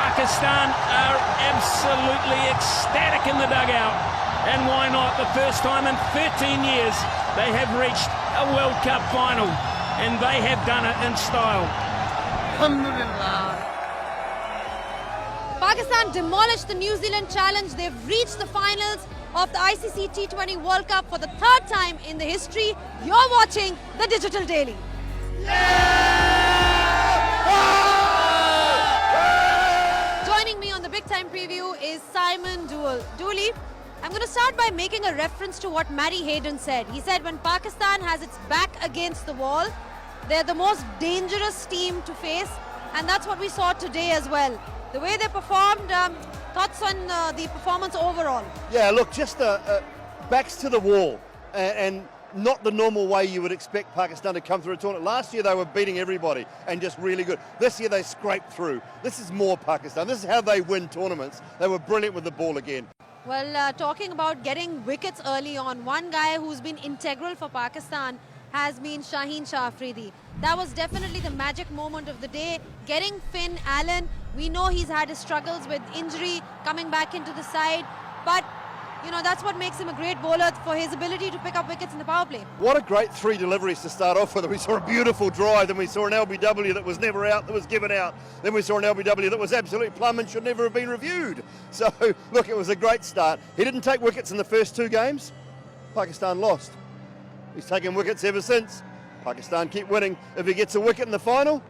Pakistan are absolutely ecstatic in the dugout. And why not? The first time in 13 years they have reached a World Cup final. And they have done it in style. Alhamdulillah. Pakistan demolished the New Zealand challenge. They've reached the finals of the ICC T20 World Cup for the third time in the history. You're watching the Digital Daily. Joining me on the big time preview is Simon Dooley. I'm going to start by making a reference to what Matty Hayden said. He said when Pakistan has its back against the wall, they're the most dangerous team to face, and that's what we saw today as well. The way they performed, thoughts on the performance overall? Yeah, look, just backs to the wall and not the normal way you would expect Pakistan to come through a tournament. Last year they were beating everybody and just really good. This year they scraped through. This is more Pakistan. This is how they win tournaments. They were brilliant with the ball again. Well, talking about getting wickets early on, one guy who's been integral for Pakistan has been Shaheen Shah Afridi. That was definitely the magic moment of the day. Getting Finn Allen, we know he's had his struggles with injury, coming back into the side, but you know, that's what makes him a great bowler, for his ability to pick up wickets in the power play. What a great three deliveries to start off with. We saw a beautiful drive, then we saw an LBW that was never out, that was given out. Then we saw an LBW that was absolutely plumb and should never have been reviewed. So, look, it was a great start. He didn't take wickets in the first two games. Pakistan lost. He's taken wickets ever since. Pakistan keep winning. If he gets a wicket in the final,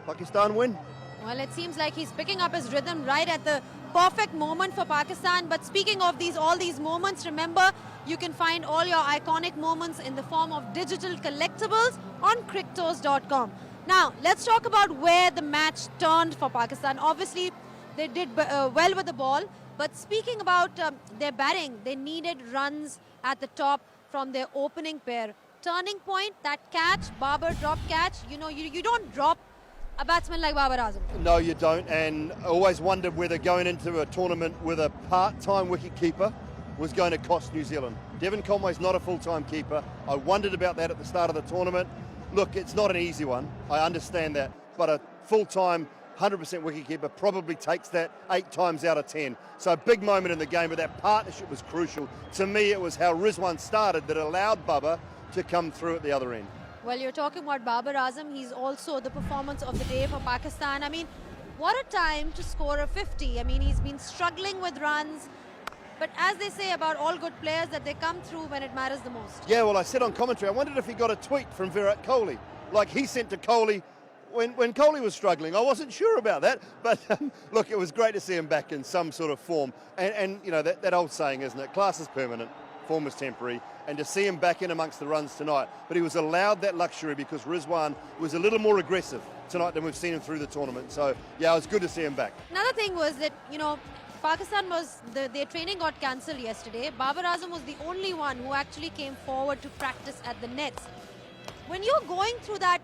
Pakistan win. Well, it seems like he's picking up his rhythm right at the perfect moment for Pakistan. But speaking of all these moments, remember, you can find all your iconic moments in the form of digital collectibles on Crictos.com. Now, let's talk about where the match turned for Pakistan. Obviously, they did well with the ball. But speaking about their batting, they needed runs at the top from their opening pair. Turning point, that catch, Babar drop catch, you know, you don't drop a batsman like Babar Azam. No, you don't, and I always wondered whether going into a tournament with a part-time wicket-keeper was going to cost New Zealand. Devon Conway's not a full-time keeper. I wondered about that at the start of the tournament. Look, it's not an easy one, I understand that, but a full-time 100% wicketkeeper probably takes that 8 times out of 10. So a big moment in the game, but that partnership was crucial. To me, it was how Rizwan started that allowed Babar to come through at the other end. Well, you're talking about Babar Azam. He's also the performance of the day for Pakistan. I mean, what a time to score a 50. I mean, he's been struggling with runs. But as they say about all good players, that they come through when it matters the most. Yeah, well, I said on commentary, I wondered if he got a tweet from Virat Kohli, like he sent to Kohli when Kohli was struggling. I wasn't sure about that, but look, it was great to see him back in some sort of form. And you know, that old saying, isn't it? Class is permanent, form is temporary. And to see him back in amongst the runs tonight. But he was allowed that luxury because Rizwan was a little more aggressive tonight than we've seen him through the tournament. So, yeah, it was good to see him back. Another thing was that, you know, Pakistan their training got cancelled yesterday. Babar Azam was the only one who actually came forward to practice at the nets. When you're going through that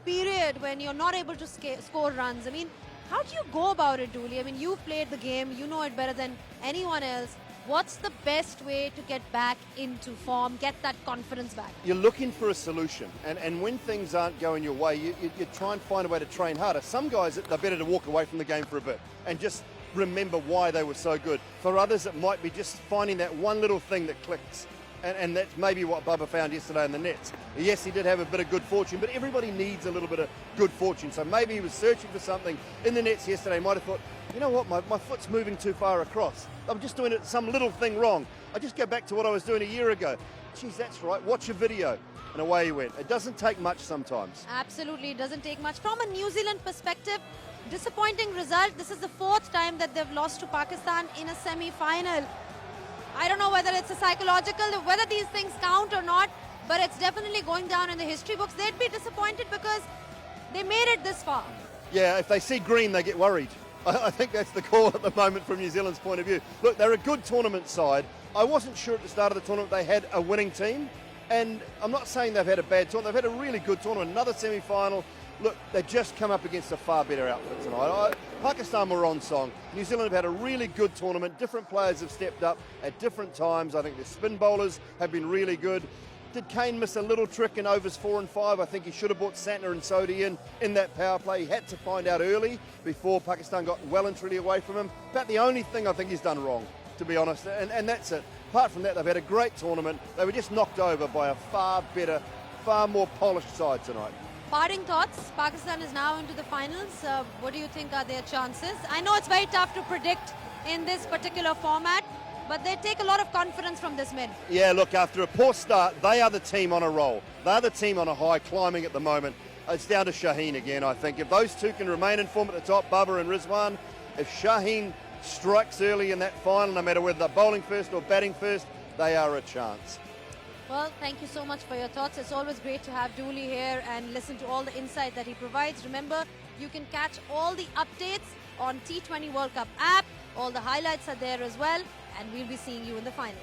period when you're not able to score runs, I mean, how do you go about it, Dooley? I mean, you've played the game, you know it better than anyone else. What's the best way to get back into form, get that confidence back? You're looking for a solution, and when things aren't going your way, you try and find a way to train harder. Some guys, they're better to walk away from the game for a bit and just remember why they were so good. For others, it might be just finding that one little thing that clicks, and that's maybe what Bubba found yesterday in the nets. Yes, he did have a bit of good fortune, but everybody needs a little bit of good fortune. So maybe he was searching for something in the nets yesterday. He might have thought, you know what, my foot's moving too far across. I'm just doing some little thing wrong. I just go back to what I was doing a year ago. Geez, that's right, watch a video. And away he went. It doesn't take much sometimes. Absolutely, it doesn't take much. From a New Zealand perspective, disappointing result. This is the 4th time that they've lost to Pakistan in a semi-final. I don't know whether it's a psychological, whether these things count or not, but it's definitely going down in the history books. They'd be disappointed because they made it this far. Yeah, if they see green, they get worried. I think that's the call at the moment from New Zealand's point of view. Look, they're a good tournament side. I wasn't sure at the start of the tournament they had a winning team, and I'm not saying they've had a bad tournament. They've had a really good tournament, another semi-final. Look, they've just come up against a far better outfit tonight. Pakistan were on song. New Zealand have had a really good tournament. Different players have stepped up at different times. I think the spin bowlers have been really good. did Kane miss a little trick in overs 4 and 5? I think he should have brought Santner and Sodhi in that power play. He had to find out early before Pakistan got well and truly away from him. About the only thing I think he's done wrong, to be honest, and that's it. Apart from that, they've had a great tournament. They were just knocked over by a far better, far more polished side tonight. Parting thoughts, Pakistan is now into the finals. What do you think are their chances? I know it's very tough to predict in this particular format, but they take a lot of confidence from this mid. Yeah, look, after a poor start, they are the team on a roll. They're the team on a high, climbing at the moment. It's down to Shaheen again, I think. If those two can remain in form at the top, Bubba and Rizwan, if Shaheen strikes early in that final, no matter whether they're bowling first or batting first, they are a chance. Well, thank you so much for your thoughts. It's always great to have Dooley here and listen to all the insight that he provides. Remember, you can catch all the updates on T20 World Cup app. All the highlights are there as well, and we'll be seeing you in the finals.